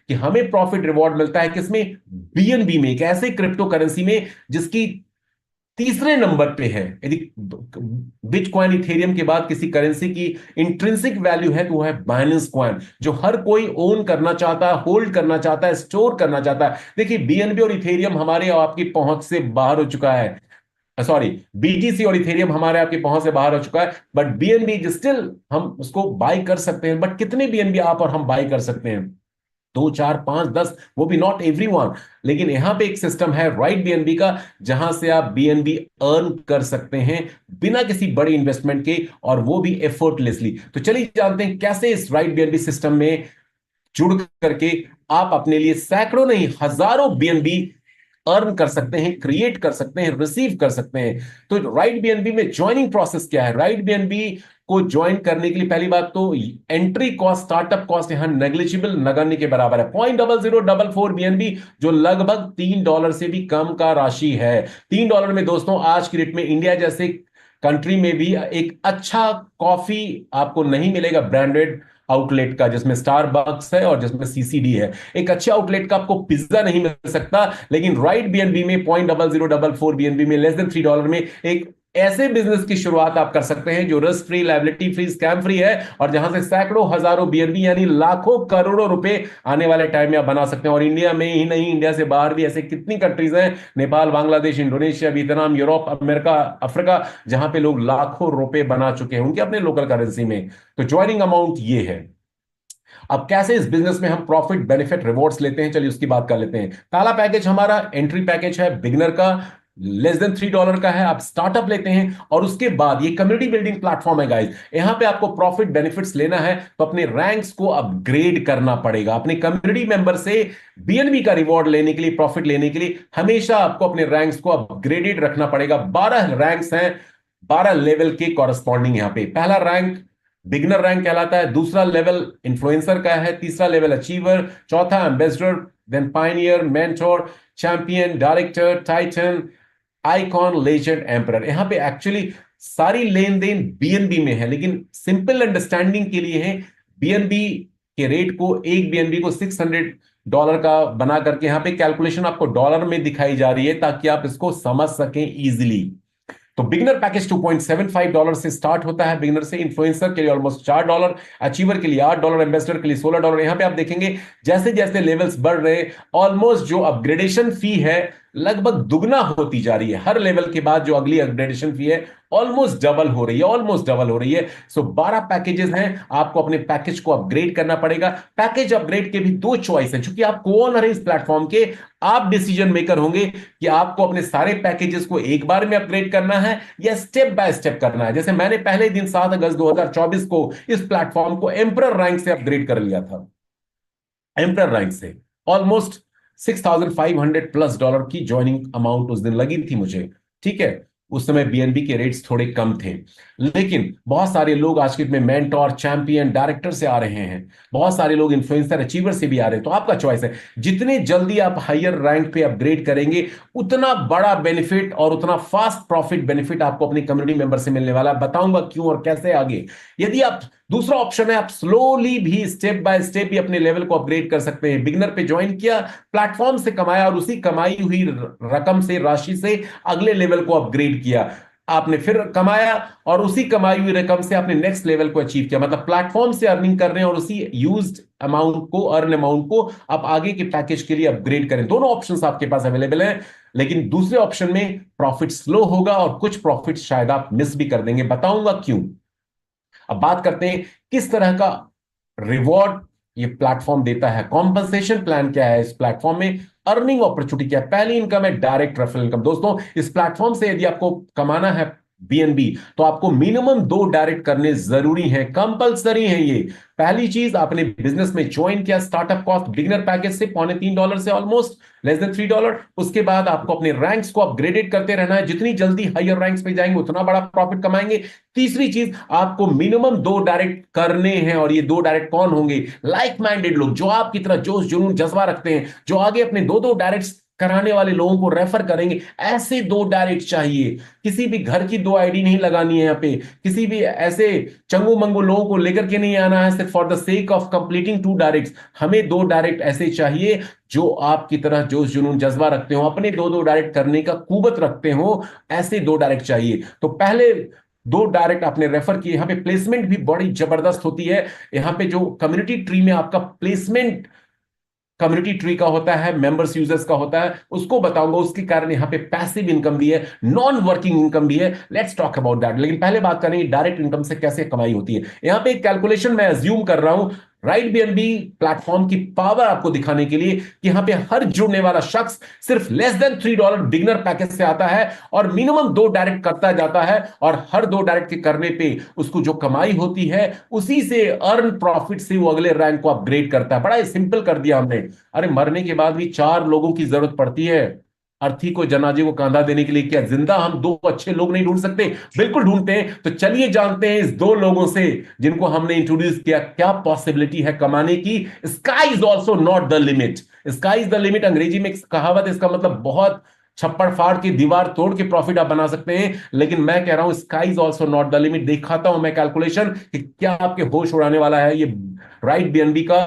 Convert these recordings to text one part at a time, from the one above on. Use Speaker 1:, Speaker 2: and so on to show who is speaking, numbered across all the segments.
Speaker 1: कि हमें profit reward मिलता है किसमें? बीएनबी में, एक ऐसे क्रिप्टो करेंसी में जिसकी तीसरे नंबर पे है। यदि बिटकॉइन इथेरियम के बाद किसी करेंसी की इंट्रिंसिक वैल्यू है तो वो है बाइनेंस कॉइन, जो हर कोई ओन करना चाहता है, होल्ड करना चाहता है, स्टोर करना चाहता है। देखिए बीएनबी और इथेरियम हमारे और आपकी पहुंच से बाहर हो चुका है, सॉरी, बीटीसी और इथेरियम हमारे आपकी पहुंच से बाहर हो चुका है, बट बीएनबी स्टिल हम उसको बाय कर सकते हैं। बट कितने बीएनबी आप और हम बाय कर सकते हैं? दो, चार, पांच, दस, वो भी नॉट एवरीवन। लेकिन यहां पे एक सिस्टम है राइट बीएनबी का, जहां से आप बीएनबी अर्न कर सकते हैं बिना किसी बड़ी इन्वेस्टमेंट के, और वो भी एफर्टलेसली। तो चलिए जानते हैं कैसे इस राइट बीएनबी सिस्टम में जुड़ करके आप अपने लिए सैकड़ों नहीं हजारों बीएनबी अर्न कर सकते हैं, क्रिएट कर सकते हैं, रिसीव कर सकते हैं। तो राइट बीएनबी में ज्वाइनिंग प्रोसेस क्या है? राइट बीएनबी को ज्वाइन करने के लिए पहली बात तो एंट्री कॉस्ट, स्टार्टअप कॉस्ट यहां नेग्लिजिबल, नगण्य के बराबर है। 0.0044 बीएनबी, जो लगभग $3 से भी कम का राशि है। $3 में दोस्तों आज की डेट में इंडिया जैसे कंट्री में भी एक अच्छा कॉफी आपको नहीं मिलेगा ब्रांडेड आउटलेट का, जिसमें स्टारबक्स है और जिसमें सीसीडी है। एक अच्छे आउटलेट का आपको पिज्जा नहीं मिल सकता, लेकिन राइट बीएनबी में 0.0044 बीएनबी में लेस देन $3 में एक ऐसे बिजनेस की शुरुआत आप कर सकते हैं जो risk free, liability free, scam free है, और जहां से सैकड़ों हजारों बीएनबी यानी लाखों करोड़ों रुपए आने वाले टाइम में आप बना सकते हैं। और इंडिया में ही नहीं, इंडिया से बाहर भी ऐसे कितनी कंट्रीज हैं, Nepal, Bangladesh, Indonesia, Vietnam, Europe, America, Africa, जहां पे लोग लाखों रुपए बना चुके हैं उनके अपने लोकल करेंसी में। तो ज्वाइनिंग अमाउंट ये है। अब कैसे इस बिजनेस में हम प्रॉफिट, बेनिफिट, रिवॉर्ड्स लेते हैं, चलिए उसकी बात कर लेते हैं। पहला पैकेज हमारा एंट्री पैकेज है बिगिनर का, लेस देन $3 का है। आप स्टार्टअप लेते हैं और उसके बाद ये कम्युनिटी बिल्डिंग प्लेटफॉर्म है गाइस। यहां पे आपको प्रॉफिट बेनिफिट्स लेना है तो अपने रैंक्स को अपग्रेड करना पड़ेगा। अपने कम्युनिटी मेंबर से बीएनबी का रिवॉर्ड लेने के लिए, प्रॉफिट लेने के लिए हमेशा आपको अपने रैंक्स को अपग्रेडेड रखना पड़ेगा। 12 रैंक्स हैं, 12 लेवल के कॉरस्पॉन्डिंग। यहां पे पहला रैंक बिगनर रैंक कहलाता है, दूसरा लेवल इन्फ्लुएंसर का है, तीसरा लेवल अचीवर, चौथा ambassador, then pioneer, mentor, champion, director, titan, icon, legend, emperor. यहां पे एक्चुअली सारी लेन देन बीएनबी में है, लेकिन सिंपल अंडरस्टैंडिंग के लिए है। बीएनबी के रेट को, एक बीएनबी को $600 का बना करके यहां पे कैलकुलेशन आपको डॉलर में दिखाई जा रही है ताकि आप इसको समझ सकें इजीली। तो बिगिनर पैकेज $2.75 से स्टार्ट होता है, बिगिनर से। इन्फ्लुएंसर के लिए ऑलमोस्ट $4, अचीवर के लिए $8, एम्बेसडर के लिए $16। यहां पे आप देखेंगे जैसे जैसे लेवल्स बढ़ रहे हैं, ऑलमोस्ट जो अपग्रेडेशन फी है लगभग दुगना होती जा रही है। हर लेवल के बाद जो अगली अपग्रेडेशन फी है ऑलमोस्ट डबल हो रही है, ऑलमोस्ट डबल हो रही है। सो 12 पैकेजेस हैं, आपको अपने पैकेज को अपग्रेड करना पड़ेगा। पैकेज अपग्रेड के भी दो चॉइस है, क्योंकि आप कौन है इस प्लेटफॉर्म के, आप डिसीजन मेकर होंगे कि आपको अपने सारे पैकेजेस को एक बार में अपग्रेड करना है या स्टेप बाय स्टेप करना है। जैसे मैंने पहले दिन 7 अगस्त 2024 को इस प्लेटफॉर्म को एम्परर रैंक से अपग्रेड कर लिया था। एम्परर रैंक से ऑलमोस्ट $6,500+ की ज्वाइनिंग अमाउंट उस दिन लगी थी मुझे, ठीक है। उस समय बीएनबी के रेट्स थोड़े कम थे, लेकिन बहुत सारे लोग आज के डेट में मेंटोर, चैंपियन, डायरेक्टर से आ रहे हैं, बहुत सारे लोग इन्फ्लुएंसर, अचीवर से भी आ रहे हैं। तो आपका चॉइस है, जितने जल्दी आप हायर रैंक पे अपग्रेड करेंगे उतना बड़ा बेनिफिट और उतना फास्ट प्रॉफिट बेनिफिट आपको अपनी कम्युनिटी मेंबर से मिलने वाला है। बताऊंगा क्यों और कैसे आगे। यदि आप, दूसरा ऑप्शन है, आप स्लोली भी स्टेप बाय स्टेप भी अपने लेवल को अपग्रेड कर सकते हैं। बिगनर पे ज्वाइन किया, प्लेटफॉर्म से कमाया और उसी कमाई हुई रकम से, राशि से अगले लेवल को अपग्रेड किया, आपने फिर कमाया और उसी कमाई हुई रकम से आपने नेक्स्ट लेवल को अचीव किया। मतलब प्लेटफॉर्म से अर्निंग कर रहे हैं और उसी यूज्ड अमाउंट को, अर्न अमाउंट को आप आगे के पैकेज के लिए अपग्रेड करें। दोनों ऑप्शंस आपके पास अवेलेबल हैं, लेकिन दूसरे ऑप्शन में प्रॉफिट स्लो होगा और कुछ प्रॉफिट शायद आप मिस भी कर देंगे। बताऊंगा क्यों। अब बात करते हैं किस तरह का रिवॉर्ड ये प्लेटफॉर्म देता है, कॉम्पनसेशन प्लान क्या है इस प्लेटफॉर्म में, अर्निंग अपॉर्चुनिटी क्या है। पहली इनकम है डायरेक्ट रेफरल इनकम। दोस्तों इस प्लेटफॉर्म से यदि आपको कमाना है बीएनबी तो आपको मिनिमम 2 डायरेक्ट करने जरूरी हैं, कंपलसरी हैं ये। पहली चीज, आपने बिजनेस में ज्वाइन किया, स्टार्टअप कॉस्ट बिगिनर पैकेज से $3.25 से ऑलमोस्ट लेस देन $3। उसके बाद आपको अपने रैंक्स को अपग्रेडेड करते रहना है, जितनी जल्दी हायर रैंक्स पे जाएंगे उतना बड़ा प्रॉफिट कमाएंगे। तीसरी चीज, आपको मिनिमम 2 डायरेक्ट करने हैं, और ये 2 डायरेक्ट कौन होंगे? लाइक माइंडेड लोग, जो आपकी तरह जोश जुनून जज्बा रखते हैं, जो आगे अपने 2-2 डायरेक्ट कराने वाले लोगों को रेफर करेंगे, ऐसे दो डायरेक्ट चाहिए। किसी भी घर की दो आईडी नहीं लगानी है यहाँ पे, किसी भी ऐसे चंगू मंगू लोगों को लेकर के नहीं आना है सिर्फ for the sake of completing two direct. हमें दो डायरेक्ट ऐसे चाहिए जो आपकी तरह जोश जुनून जज्बा रखते हो, अपने दो दो डायरेक्ट करने का कुवत रखते हो, ऐसे दो डायरेक्ट चाहिए। तो पहले दो डायरेक्ट आपने रेफर किए। यहाँ पे प्लेसमेंट भी बड़ी जबरदस्त होती है। यहाँ पे जो कम्युनिटी ट्री में आपका प्लेसमेंट कम्युनिटी ट्री का होता है, मेंबर्स यूजर्स का होता है, उसको बताऊंगा। उसके कारण यहाँ पे पैसिव इनकम भी है, नॉन वर्किंग इनकम भी है। Let's talk about that. लेकिन पहले बात करेंगे डायरेक्ट इनकम से कैसे कमाई होती है। यहाँ पे एक कैलकुलेशन मैं अज्यूम कर रहा हूं राइट बीएनबी प्लेटफॉर्म की पावर आपको दिखाने के लिए कि यहां पे हर जुड़ने वाला शख्स सिर्फ लेस देन $3 बिगनर पैकेज से आता है और मिनिमम दो डायरेक्ट करता जाता है, और हर दो डायरेक्ट के करने पे उसको जो कमाई होती है उसी से अर्न प्रॉफिट से वो अगले रैंक को अपग्रेड करता है। बड़ा ही सिंपल कर दिया हमने। अरे मरने के बाद भी चार लोगों की जरूरत पड़ती है अर्थी को, जनाजे को कंधा देने के लिए। क्या जिंदा हम दो अच्छे लोग नहीं ढूंढ सकते? बिल्कुल ढूंढते हैं। तो चलिए जानते हैं इस दो लोगों से जिनको हमने इंट्रोड्यूस किया, क्या पॉसिबिलिटी है कमाने की। Sky is also not the limit. Sky is the limit अंग्रेजी में एक कहावत है, इसका मतलब बहुत छप्पड़ फाड़ के दीवार तोड़ के प्रॉफिट आप बना सकते हैं, लेकिन मैं कह रहा हूं sky is also not the limit. दिखाता हूं मैं कैलकुलेशन कि क्या आपके होश उड़ाने वाला है ये राइट बीएनबी का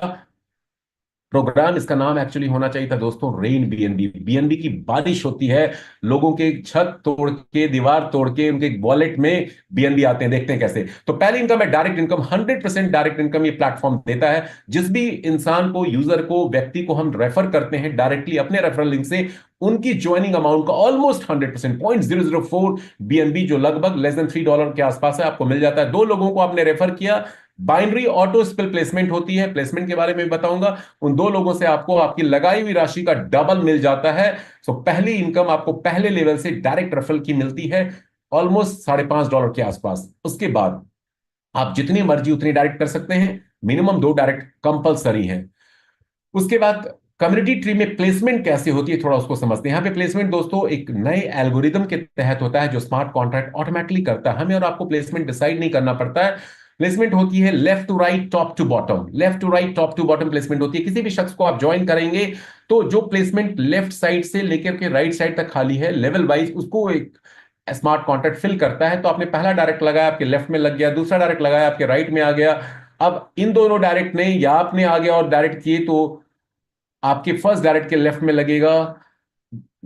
Speaker 1: प्रोग्राम। इसका नाम एक्चुअली होना चाहिए था दोस्तों रेन बीएनबी। बीएनबी की बारिश होती है, लोगों के छत तोड़ के, दीवार तोड़ के उनके वॉलेट में बीएनबी आते हैं। देखते हैं कैसे। तो पहली इनकम है डायरेक्ट इनकम। 100% डायरेक्ट इनकम ये प्लेटफॉर्म देता है। जिस भी इंसान को, यूजर को, व्यक्ति को हम रेफर करते हैं डायरेक्टली अपने रेफरल लिंक से, उनकी ज्वाइनिंग अमाउंट का ऑलमोस्ट 100% 0.004 बीएनबी, जो लगभग लेस देन $3 के आसपास है, आपको मिल जाता है। दो लोगों को आपने रेफर किया, बाइनरी ऑटो स्पिल प्लेसमेंट होती है, प्लेसमेंट के बारे में भी बताऊंगा। उन दो लोगों से आपको आपकी लगाई हुई राशि का डबल मिल जाता है। सो पहली इनकम आपको पहले लेवल से डायरेक्ट रेफरल की मिलती है ऑलमोस्ट $5.5 के आसपास। उसके बाद आप जितनी मर्जी उतनी डायरेक्ट कर सकते हैं, मिनिमम दो डायरेक्ट कंपलसरी है। उसके बाद कम्युनिटी ट्री में प्लेसमेंट कैसे होती है, थोड़ा उसको समझते हैं। यहाँ पे प्लेसमेंट दोस्तों एक नए एल्गोरिदम के तहत होता है जो स्मार्ट कॉन्ट्रैक्ट ऑटोमेटिकली करता है। हमें और आपको प्लेसमेंट डिसाइड नहीं करना पड़ता है। प्लेसमेंट होती है left to right, top to bottom. Left to right, top to bottom placement होती है। किसी भी शख्स को आप ज्वाइन करेंगे तो जो प्लेसमेंट लेफ्ट साइड से लेकर के राइट साइड तक खाली है लेवल वाइज, उसको एक स्मार्ट कॉन्ट्रैक्ट फिल करता है। तो आपने पहला डायरेक्ट लगाया, आपके लेफ्ट में लग गया, दूसरा डायरेक्ट लगाया, आपके राइट में आ गया। अब इन दोनों डायरेक्ट ने या आपने आगे और डायरेक्ट किए तो आपके फर्स्ट डायरेक्ट के लेफ्ट में लगेगा,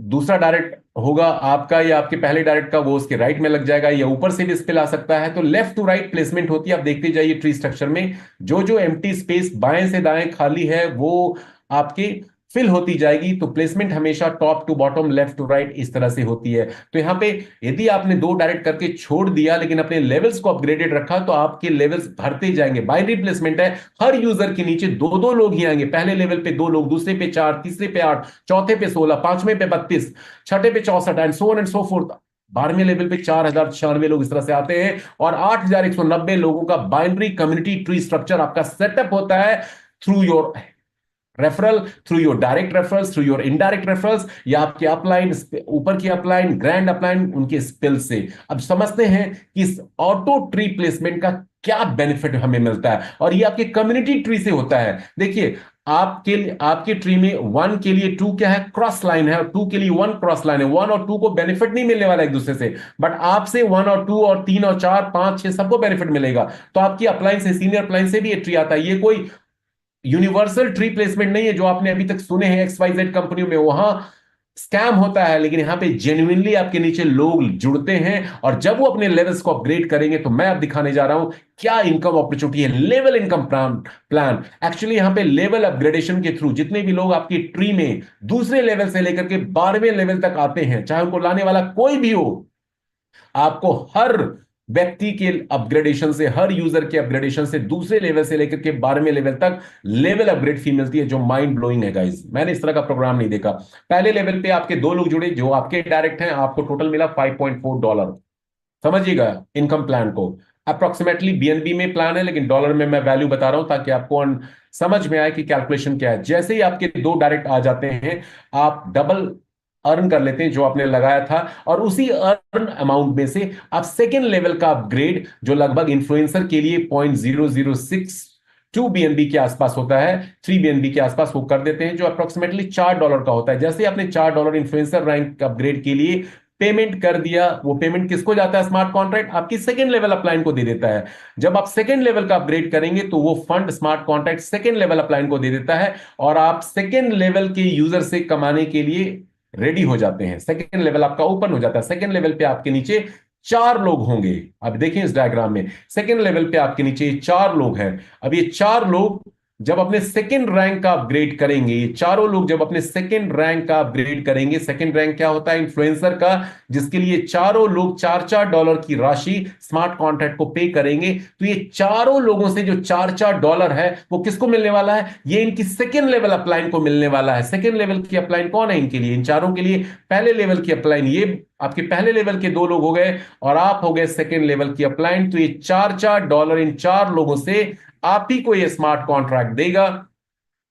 Speaker 1: दूसरा डायरेक्ट होगा आपका या आपके पहले डायरेक्ट का, वो उसके राइट में लग जाएगा, या ऊपर से भी स्पिल आ सकता है। तो लेफ्ट टू राइट प्लेसमेंट होती है। आप देखते जाइए ट्री स्ट्रक्चर में जो जो एम्प्टी स्पेस बाएं से दाएं खाली है वो आपके फिल होती जाएगी। तो प्लेसमेंट हमेशा top to bottom, left to right इस तरह से होती है। तो यहां पे यदि आपने दो डायरेक्ट करके छोड़ दिया लेकिन अपने लेवल्स को अपग्रेडेड रखा तो आपके लेवल्स भरते जाएंगे। बाइनरी प्लेसमेंट है, हर यूजर के नीचे दो दो लोग ही आएंगे। पहले लेवल पे दो लोग, दूसरे पे 4, तीसरे पे 8, चौथे पे 16, पांचवें पे 32, छठे पे 64 and so on and so forth. 12वें लेवल पे 4096 लोग इस तरह से आते हैं और 8190 लोगों का बाइनरी कम्युनिटी ट्री स्ट्रक्चर आपका सेटअप होता है through your referral, through your direct referrals, through your indirect referrals, या आपके अपलाइन, ऊपर की अपलाइन, ग्रैंड अपलाइन, उनके स्पिल से। अब समझते हैं कि इस ऑटो ट्री प्लेसमेंट का क्या बेनिफिट हमें मिलता है, और ये आपके कम्युनिटी ट्री से होता है। देखिए आपके ट्री में 1 के लिए 2 क्या है, क्रॉस लाइन है, और 2 के लिए 1 क्रॉस लाइन है। 1 और 2 को बेनिफिट नहीं मिलने वाला एक दूसरे से, बट आपसे 1 और 2 और 3 और 4 5 6 सबको बेनिफिट मिलेगा। तो आपकी अपलाइन से, सीनियर अपलाइन से भी ये ट्री आता है। ये कोई यूनिवर्सल ट्री प्लेसमेंट नहीं है जो आपने अभी तक सुने हैं XYZ कंपनियों में, वहां स्कैम होता है। लेकिन यहां पे जेन्युइनली आपके नीचे लोग जुड़ते हैं, और जब वो अपने लेवल्स को अपग्रेड करेंगे तो मैं अब दिखाने जा रहा हूं क्या इनकम अपॉर्चुनिटी है। लेवल इनकम प्लान एक्चुअली यहां पे लेवल अपग्रेडेशन के थ्रू जितने भी लोग आपकी ट्री में दूसरे लेवल से लेकर के 12वें लेवल तक आते हैं, चाहे उनको लाने वाला कोई भी हो, आपको हर व्यक्ति के अपग्रेडेशन से, हर यूजर के अपग्रेडेशन से, दूसरे लेवल से लेकर के 12वें लेवल तक लेवल अपग्रेड फी मिलती है, जो माइंड ब्लोइंग है गाइस। मैंने इस तरह का प्रोग्राम नहीं देखा। पहले लेवल पे आपके दो लोग जुड़े जो आपके डायरेक्ट हैं, आपको टोटल मिला $5.4। समझिएगा इनकम प्लान को। अप्रोक्सीमेटली बीएनबी में प्लान है लेकिन डॉलर में मैं वैल्यू बता रहा हूं ताकि आपको समझ में आए कि कैलकुलेशन क्या है। जैसे ही आपके दो डायरेक्ट आ जाते हैं, आप डबल अर्न कर लेते हैं जो आपने लगाया था, और उसी अर्न अमाउंट में से आप सेकेंड लेवल का अपग्रेड, जो लगभग इन्फ्लुएंसर के लिए 0.0062 2 BNB के आसपास होता है, 3 BNB के आसपास वो कर देते हैं, जो अप्रोक्सीमेटली $4 का होता है। जैसे आपने $4 इन्फ्लुएंसर रैंक अपग्रेड के लिए पेमेंट कर दिया, वो पेमेंट किसको जाता है? स्मार्ट कॉन्ट्रैक्ट आपकी सेकंड लेवल अपलाइन को दे देता है। जब आप सेकंड लेवल का अपग्रेड करेंगे तो वो fund smart contract second level upline को दे देता है, और आप सेकंड लेवल के यूजर से कमाने के लिए रेडी हो जाते हैं। सेकंड लेवल आपका ओपन हो जाता है। सेकंड लेवल पे आपके नीचे 4 लोग होंगे। अब देखिए इस डायग्राम में, सेकंड लेवल पे आपके नीचे 4 लोग हैं। अब ये 4 लोग जब अपने सेकंड रैंक का अपग्रेड करेंगे, ये चारों लोग जब अपने सेकंड रैंक का अपग्रेड करेंगे, सेकंड रैंक क्या होता है? इन्फ्लुएंसर का, जिसके लिए चारों लोग $4 की राशि स्मार्ट कॉन्ट्रैक्ट को पे करेंगे। तो ये चारों लोगों से जो $4 है वो किसको मिलने वाला है? ये इनकी सेकंड लेवल अपलाइन को मिलने वाला है। सेकंड लेवल की अपलाइन कौन है इनके लिए? इन चारों के लिए पहले लेवल की अपलाइन। ये आपके पहले लेवल के 2 लोग हो गए और आप हो गए सेकंड लेवल की अपलाइन। तो ये $4 इन 4 लोगों से आप ही को ये स्मार्ट कॉन्ट्रैक्ट देगा।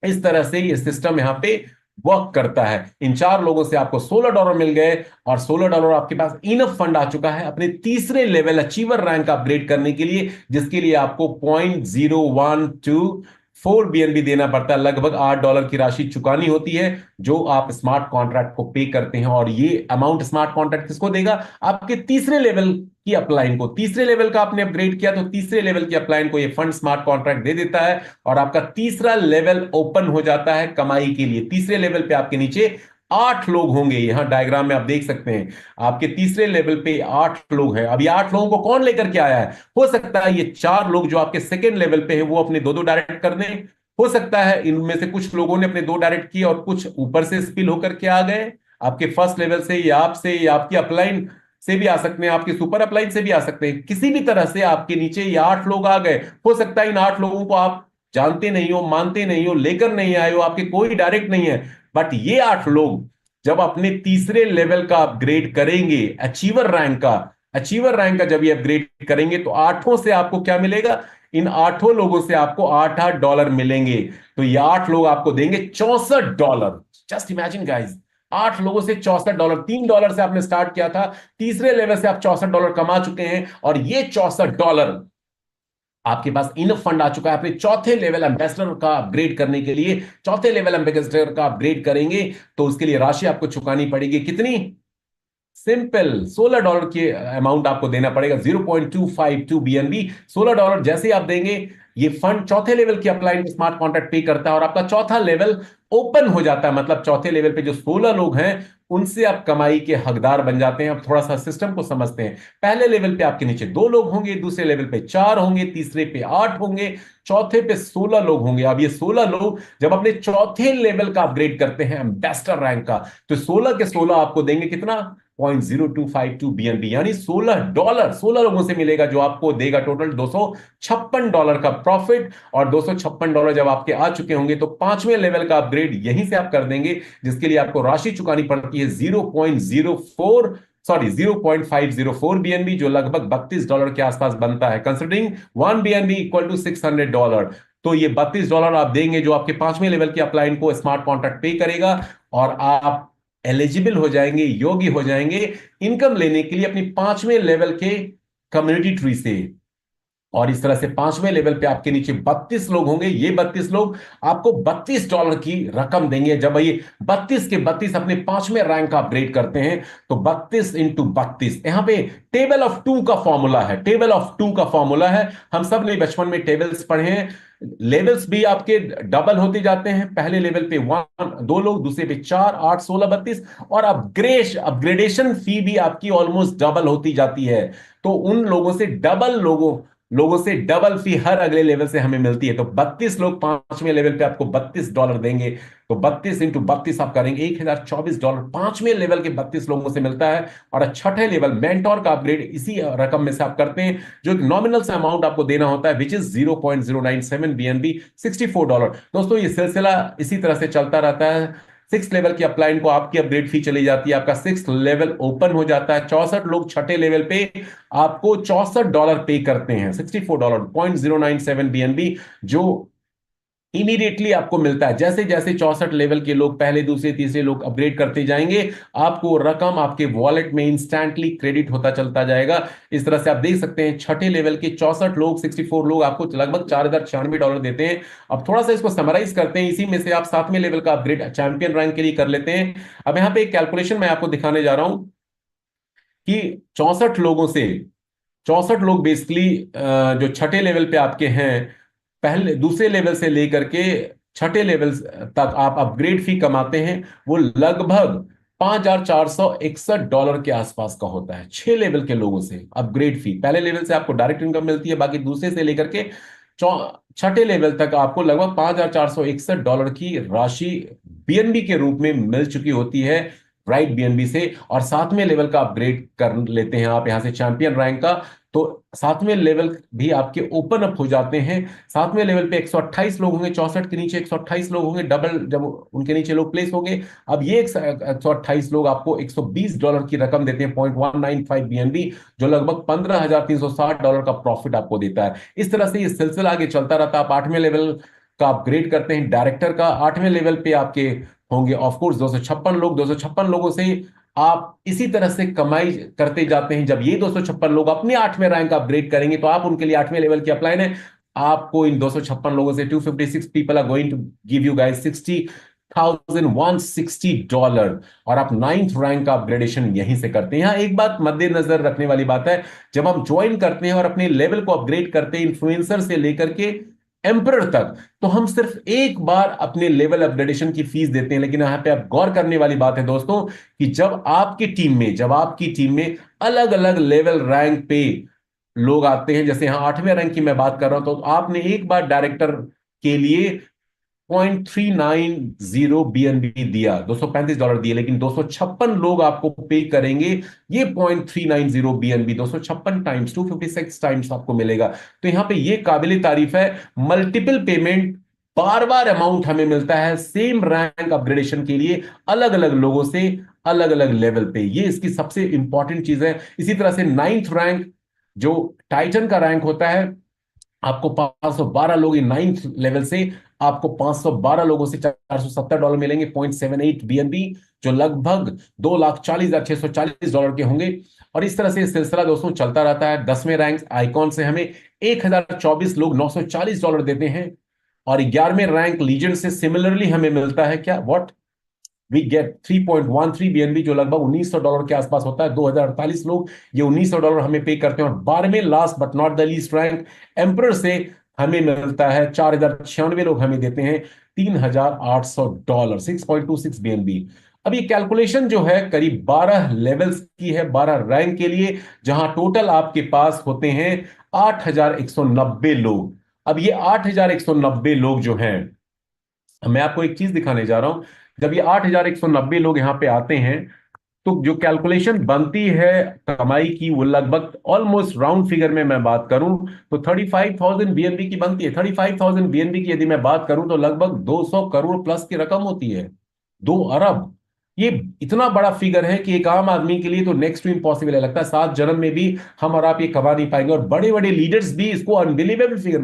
Speaker 1: इस तरह से ये सिस्टम यहां पे वर्क करता है। इन 4 लोगों से आपको $16 मिल गए और $16 आपके पास इनफ फंड आ चुका है अपने तीसरे लेवल अचीवर रैंक अपग्रेड करने के लिए, जिसके लिए आपको 0.0124 BNB देना पड़ता है। लगभग $8 की राशि चुकानी होती है जो आप स्मार्ट कॉन्ट्रैक्ट को पे करते हैं। और ये अमाउंट स्मार्ट कॉन्ट्रैक्ट किसको देगा? आपके तीसरे लेवल की अपलाइन को। तीसरे लेवल का आपने अपग्रेड किया तो तीसरे लेवल की अपलाइन को ये फंड स्मार्ट कॉन्ट्रैक्ट दे देता है और आपका तीसरा लेवल ओपन हो जाता है कमाई के लिए। तीसरे लेवल पे आपके नीचे 8 लोग होंगे। यहां डायग्राम में आप देख सकते हैं आपके तीसरे लेवल पे 8 लोग हैं। अब ये 8 लोगों को कौन लेकर के आया है? हो सकता है ये 4 लोग जो आपके सेकेंड लेवल पे है वो अपने 2-2 डायरेक्ट कर दें। हो सकता है इनमें से कुछ लोगों ने अपने 2 डायरेक्ट किए और कुछ ऊपर से स्पिल होकर के आ गए आपके फर्स्ट लेवल से, या आपसे, या आपकी अपलाइन से भी आ सकते हैं, आपकी सुपर अपलाइन से भी आ सकते हैं। किसी भी तरह से आपके नीचे ये 8 लोग आ गए। हो सकता है इन 8 लोगों को आप जानते नहीं हो, मानते नहीं हो, लेकर नहीं आए हो, आपके कोई डायरेक्ट नहीं है, बट ये 8 लोग जब अपने तीसरे लेवल का अपग्रेड करेंगे, अचीवर रैंक का जब ये अपग्रेड करेंगे तो 8 से आपको क्या मिलेगा? इन 8 लोगों से आपको $8 मिलेंगे। तो ये 8 लोग आपको देंगे $64। जस्ट इमेजिन गाइस, 8 लोगों से $64। $3 से आपने स्टार्ट किया था, तीसरे लेवल से आप $64 कमा चुके हैं और ये $64 आपके पास इनफ फंड आ चुका है अपने चौथे लेवल एम्बेसडर का अपग्रेड करने के लिए। चौथे लेवल एम्बेसडर का अपग्रेड करेंगे तो उसके लिए राशि आपको चुकानी पड़ेगी। कितनी? सिंपल $16 की अमाउंट आपको देना पड़ेगा, 0.252 BNB। $16 जैसे आप देंगे ये फंड चौथे लेवल की अपलाइन में स्मार्ट कॉन्ट्रैक्ट पे करता है और आपका चौथा लेवल ओपन हो जाता है। मतलब चौथे लेवल पे जो 16 लोग हैं उनसे आप कमाई के हकदार बन जाते हैं। अब थोड़ा सा सिस्टम को समझते हैं। पहले लेवल पे आपके नीचे 2 लोग होंगे, दूसरे लेवल पे 4 होंगे, तीसरे पे 8 होंगे, चौथे पे 16 लोग होंगे। अब ये 16 लोग जब अपने चौथे लेवल का अपग्रेड करते हैं एम्बेसडर रैंक का, तो 16 के 16 आपको देंगे कितना? 0.0252 BNB, यानी $16 16 लोगों से मिलेगा, जो आपको देगा टोटल $256 का प्रॉफिट। और $256 जब आपके आ चुके होंगे तो पांचवें लेवल का अपग्रेड यहीं से आप कर देंगे, जिसके लिए आपको राशि चुकानी पड़ती है 0.504 BNB, जो लगभग $32 के आसपास बनता है। Considering 1 BNB equal to $600। तो ये $32 आप देंगे जो आपके पांचवें लेवल की अपलाइन को स्मार्ट कॉन्ट्रैक्ट पे करेगा और आप एलिजिबल हो जाएंगे, योग्य हो जाएंगे इनकम लेने के लिए अपनी पांचवें लेवल के कम्युनिटी ट्री से। और इस तरह से पांचवें लेवल पे आपके नीचे 32 लोग होंगे। ये 32 लोग आपको $32 की रकम देंगे। जब ये 32 के 32 अपने पांचवें रैंक का अपग्रेड करते हैं तो 32 इंटू 32, यहां पे टेबल ऑफ 2 का फॉर्मूला है। टेबल ऑफ 2 का फॉर्मूला है, हम सब ने बचपन में टेबल्स पढ़े हैं। लेवल्स भी आपके डबल होते जाते हैं। पहले लेवल पे 2 लोग, दूसरे पे 4, 8, 16, 32 और अपग्रेडेशन फी भी आपकी ऑलमोस्ट डबल होती जाती है। तो उन लोगों से डबल फी हर अगले लेवल से हमें मिलती है। तो 32 लोग पांचवें लेवल पे आपको $32 देंगे। तो 32 इंटू 32 आप करेंगे $1024 पांचवें लेवल के 32 लोगों से मिलता है। और छठे लेवल मेंटोर का अपग्रेड इसी रकम में से आप करते हैं, जो एक नॉमिनल से अमाउंट आपको देना होता है, विच इज 0.097 BNB, $64। दोस्तों ये सिलसिला इसी तरह से चलता रहता है। 6 लेवल की अपलाइन को आपकी अपग्रेड फी चली जाती है, आपका 6 लेवल ओपन हो जाता है। 64 लोग छठे लेवल पे आपको $64 पे करते हैं। $64.097 BNB, जो इमीडिएटली आपको मिलता है। जैसे जैसे 64 लेवल के लोग, पहले दूसरे तीसरे लोग अपग्रेड करते जाएंगे, आपको रकम आपके वॉलेट में इंस्टेंटली क्रेडिट होता चलता जाएगा। इस तरह से आप देख सकते हैं छठे लेवल के 64 लोग, 64 लोग आपको लगभग $4096 देते हैं। अब थोड़ा सा इसको समराइज करते हैं, इसी में से आप 7वें लेवल का अपग्रेड चैंपियन रैंक के लिए कर लेते हैं। अब यहां पे एक कैलकुलेशन मैं आपको दिखाने जा रहा हूं कि 64 लोगों से, 64 लोग बेसिकली जो छठे लेवल पे आपके हैं, पहले दूसरे लेवल से लेकर के छठे लेवल तक आप अपग्रेड फी कमाते हैं, वो लगभग $5461 के आसपास का होता है। 6 लेवल के लोगों से अपग्रेड फी, पहले लेवल से आपको डायरेक्ट इनकम मिलती है, बाकी दूसरे से लेकर के छठे लेवल तक आपको लगभग $5461 की राशि बीएनबी के रूप में मिल चुकी होती है, राइट, बीएनबी से। और 7वें लेवल का अपग्रेड कर लेते हैं आप यहां से चैंपियन रैंक का, तो 7वें लेवल भी आपके ओपन अप हो जाते हैं। 7वें लेवल पे 128 लोग होंगे, 64 के नीचे 128 लोग होंगे, डबल जब उनके नीचे लोग प्लेस होंगे। अब ये 128 लोग आपको $120 की रकम देते हैं, 0.195 बीएनबी, जो लगभग $15,360 का प्रॉफिट आपको देता है। इस तरह से ये सिलसिला आगे चलता रहता है। आप 8वें लेवल का अपग्रेड करते हैं डायरेक्टर का, 8वें लेवल पे आपके होंगे ऑफ कोर्स 256 लोग, 256 लोगों से आप इसी तरह से कमाई करते जाते हैं। जब ये 256 लोग अपने 8वें रैंक अपग्रेड करेंगे, तो आप उनके लिए 8वें लेवल की अपलाइन है, आपको इन 256 लोगों से 256 people are going to give you guys $60,160, और आप 9th रैंक का अपग्रेडेशन यहीं से करते हैं। यहां एक बात मद्देनजर रखने वाली बात है, जब हम ज्वाइन करते हैं और अपने लेवल को अपग्रेड करते हैं, इन्फ्लुएंसर से लेकर के एम्परर तक, तो हम सिर्फ एक बार अपने लेवल अपग्रेडेशन की फीस देते हैं। लेकिन यहां पे आप गौर करने वाली बात है दोस्तों, कि जब आपकी टीम में अलग अलग लेवल रैंक पे लोग आते हैं, जैसे यहां 8वें रैंक की मैं बात कर रहा हूं, तो आपने एक बार डायरेक्टर के लिए 0.390 बीएनबी दिया, $235 दिए, लेकिन 256 लोग आपको पे करेंगे ये 0.390 बीएनबी, 256 टाइम्स 256 टाइम्स आपको मिलेगा। तो यहां पे ये काबिल तारीफ है, मल्टीपल पेमेंट, बार बार अमाउंट हमें मिलता है सेम रैंक अपग्रेडेशन के लिए, अलग अलग लोगों से अलग अलग लेवल पे। ये इसकी सबसे इंपॉर्टेंट चीज है। इसी तरह से 9th रैंक जो टाइटन का रैंक होता है, आपको 512 लोग इन 9th लेवल से, आपको 512 लोगों से $470 मिलेंगे, 0.78 बीएनबी, जो लगभग $2,40,640 के होंगे। और इस तरह से इस सिलसिला दोस्तों चलता रहता है। 10वें रैंक आइकॉन से हमें 1024 लोग $940 देते हैं, और 11वें रैंक लीजेंड से सिमिलरली हमें मिलता है क्या, व्हाट, वी गेट 3.13 बीएनबी, जो लगभग $1,900 के आसपास होता है। 2048 लोग ये $1,900 हमें पे करते हैं। और 12वें last but not the least rank एम्पर से हमें मिलता है 4,096 लोग हमें देते हैं $3,800, 6.26 बीएनबी। अब ये कैलकुलेशन जो है करीब 12 लेवल्स की है, 12 रैंक के लिए, जहां टोटल आपके पास होते हैं 8,190 लोग। अब ये 8,190 लोग जो हैं, मैं आपको एक चीज दिखाने जा रहा हूं। जब ये 8,190 लोग यहां पे आते हैं, तो जो कैलकुलेशन बनती है कमाई की, वो लगभग ऑलमोस्ट राउंड फिगर में मैं बात करूं तो 35,000 बीएनबी की बनती है। 35,000 बीएनबी की यदि मैं बात करूं तो लगभग 200 करोड़ प्लस की रकम होती है, 2 अरब। ये इतना बड़ा फिगर है कि एक आम आदमी के लिए तो नेक्स्ट टू इम्पॉसिबल है। लगता है 7 जन्म में भी हम और आप ये कमा नहीं पाएंगे, और बड़े बड़े लीडर्स भी इसको अनबिलीवेबल फिगर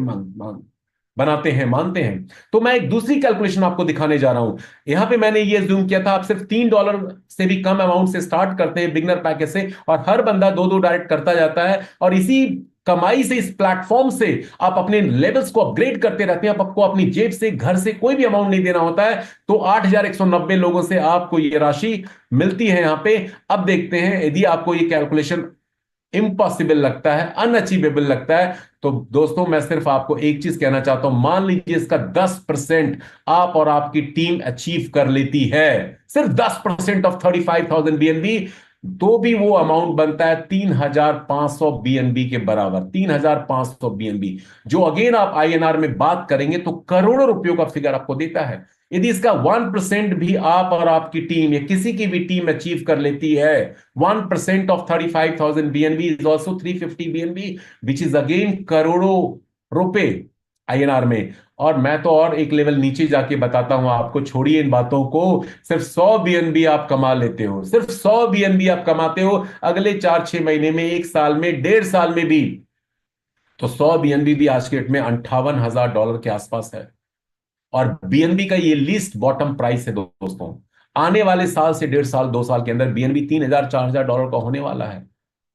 Speaker 1: बनाते हैं, मानते हैं। तो मैं एक दूसरी कैलकुलेशन आपको दिखाने जा रहा हूं। यहां पे मैंने ये जूम किया था, आप सिर्फ $3 से भी कम अमाउंट से स्टार्ट करते हैं बिगनर पैकेज से, और हर बंदा 2-2 डायरेक्ट करता जाता है, और इसी कमाई से, इस प्लेटफॉर्म से आप अपने लेवल्स को अपग्रेड करते रहते हैं। आपको अपनी जेब से, घर से कोई भी अमाउंट नहीं देना होता है। तो 8,190 लोगों से आपको ये राशि मिलती है यहां पे। अब देखते हैं, यदि आपको ये कैलकुलेशन इम्पॉसिबल लगता है, अनअचीवेबल लगता है, तो दोस्तों मैं सिर्फ आपको एक चीज कहना चाहता हूं, मान लीजिए इसका 10% आप और आपकी टीम अचीव कर लेती है, सिर्फ 10% ऑफ 35,000 बीएनबी, तो भी वो अमाउंट बनता है 3,500 बीएनबी के बराबर, 3,500 बीएनबी, जो अगेन आप आईएनआर में बात करेंगे तो करोड़ों रुपयों का फिगर आपको देता है। यदि इसका 1% भी आप और आपकी टीम या किसी की भी टीम अचीव कर लेती है, 1% of 35,000 BNB is also 350 BNB, which is again करोड़ों रुपए आईएनआर में। और मैं तो और एक लेवल नीचे जाके बताता हूं आपको, छोड़िए इन बातों को, सिर्फ 100 बीएनबी आप कमा लेते हो, सिर्फ 100 बीएनबी आप कमाते हो अगले 4-6 महीने में, 1 साल में, 1.5 साल में भी, तो 100 बीएनबी भी आज के डेट में $58,000 के आसपास है। और बीएनबी का ये लीस्ट बॉटम प्राइस है दोस्तों। आने वाले साल से 1.5 साल 2 साल के अंदर बीएनबी 3,000 4,000 डॉलर का होने वाला है।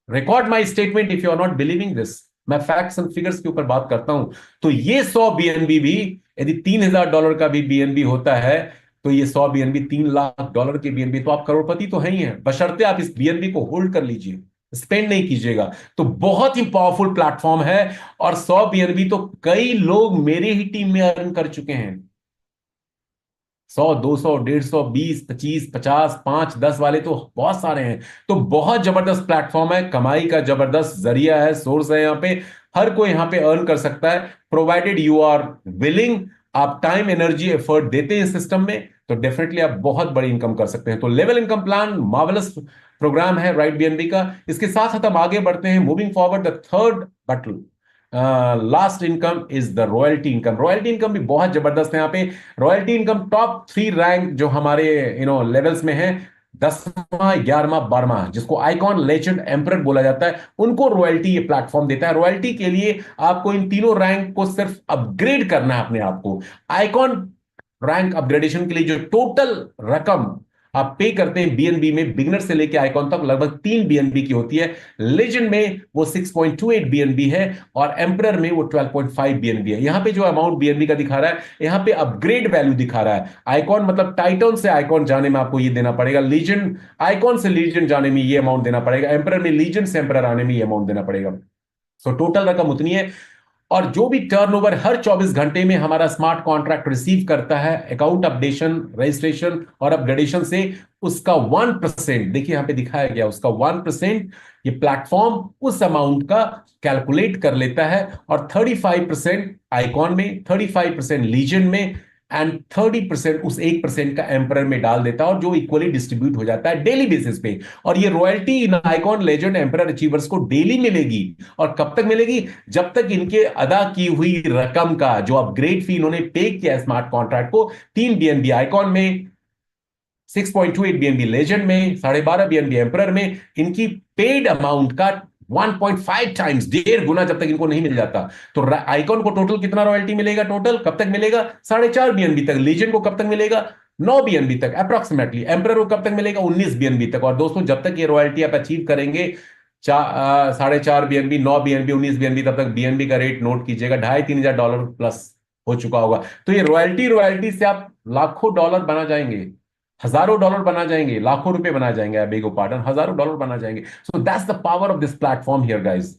Speaker 1: Record my statement if you are not believing this. मैं फैक्ट्स एंड फिगर्स के ऊपर बात करता हूं। तो ये 100 बीएनबी भी, यदि 3,000 डॉलर का भी बीएनबी होता है, तो ये 100 बीएनबी 3 लाख डॉलर के बीएनबी, तो आप करोड़पति तो है ही हैं, बशर्ते आप इस बीएनबी को होल्ड कर लीजिए, स्पेंड नहीं कीजिएगा। तो बहुत ही पावरफुल प्लेटफॉर्म है। और 100 बीएनबी तो कई लोग मेरे ही टीम में अर्न कर चुके हैं। 100 200 150 20 25 50 5 10 वाले तो बहुत सारे हैं। तो बहुत जबरदस्त प्लेटफॉर्म है, कमाई का जबरदस्त जरिया है, सोर्स है। यहाँ पे हर कोई यहाँ पे अर्न कर सकता है, प्रोवाइडेड यू आर विलिंग। आप टाइम एनर्जी एफर्ट देते हैं सिस्टम में, तो डेफिनेटली आप बहुत बड़ी इनकम कर सकते हैं। तो level income plan marvellous programme है राइट बीएनबी का। इसके साथ साथ हम आगे बढ़ते हैं, moving forward the third but last income is the royalty income. Royalty income भी बहुत जबरदस्त है यहाँ पे। रॉयल्टी इनकम टॉप 3 रैंक जो हमारे लेवल्स में है, 10वां 11वां 12वां, जिसको आइकॉन लेजेंड एम्परर बोला जाता है, उनको रॉयल्टी ये प्लेटफॉर्म देता है। रॉयल्टी के लिए आपको इन तीनों रैंक को सिर्फ अपग्रेड करना है अपने आप को। आइकॉन रैंक अपग्रेडेशन के लिए जो टोटल रकम आप पे करते हैं बीएनबी में, बिगनर से लेकर आइकॉन तक लगभग 3 बीएनबी की होती है। लेजेंड में वो 6.28 बीएनबी है, और एम्परर में वो 12.5 बीएनबी है। यहां पे जो अमाउंट बीएनबी का दिखा रहा है, यहां पे अपग्रेड वैल्यू दिखा रहा है। आइकॉन मतलब टाइटन से आइकॉन जाने में आपको ये देना पड़ेगा, लीजेंड आइकॉन से लीजेंड जाने में ये अमाउंट देना पड़ेगा, एम्परर में लीजेंड से एम्परर आने में ये अमाउंट देना पड़ेगा। सो टोटल रकम उतनी है। और जो भी टर्नओवर हर 24 घंटे में हमारा स्मार्ट कॉन्ट्रैक्ट रिसीव करता है, अकाउंट अपडेशन, रजिस्ट्रेशन और अपग्रेडेशन से, उसका 1%, देखिए यहां पे दिखाया गया, उसका 1% ये प्लेटफॉर्म उस अमाउंट का कैलकुलेट कर लेता है। और 35% आइकॉन में, 35% लीजन में, एंड 30% उस 1% का एम्परर में डाल देता है, और जो इक्वली डिस्ट्रीब्यूट हो जाता है डेली बेसिस पे। और ये रॉयल्टी इन आइकॉन लेजेंड एम्परर अचीवर्स को डेली मिलेगी। और कब तक मिलेगी? जब तक इनके अदा की हुई रकम का जो अपग्रेड फी इन्होंने पे किया स्मार्ट कॉन्ट्रैक्ट को, 3 बीएनबी आइकॉन में, 6.28 बीएनबी लेजेंड में, 12.5 बीएनबी एम्परर में, इनकी पेड अमाउंट का 1.5 टाइम्स, 1.5 गुना जब तक इनको नहीं मिल जाता। तो आइकॉन को टोटल कितना रॉयल्टी मिलेगा? टोटल कब तक मिलेगा? 4.5 बीएनबी तक। लीजेंड को कब तक मिलेगा? 9 बीएनबी तक अप्रोक्सीमेटली। एम्परर को कब तक मिलेगा? 19 बीएनबी तक। और दोस्तों, जब तक ये रॉयल्टी आप अचीव करेंगे, 4.5 बीएनबी 9 बीएनबी 19 बीएनबी, तब तक बीएनबी का रेट नोट कीजिएगा, 2,500-3,000 डॉलर प्लस हो चुका होगा। तो ये रॉयल्टी रॉयल्टी से आप लाखों डॉलर बना जाएंगे, हजारों डॉलर बना जाएंगे, लाखों रुपए बना जाएंगे, आई बेग योर पार्डन, हजारों डॉलर बना जाएंगे। So that's the power of this platform here guys.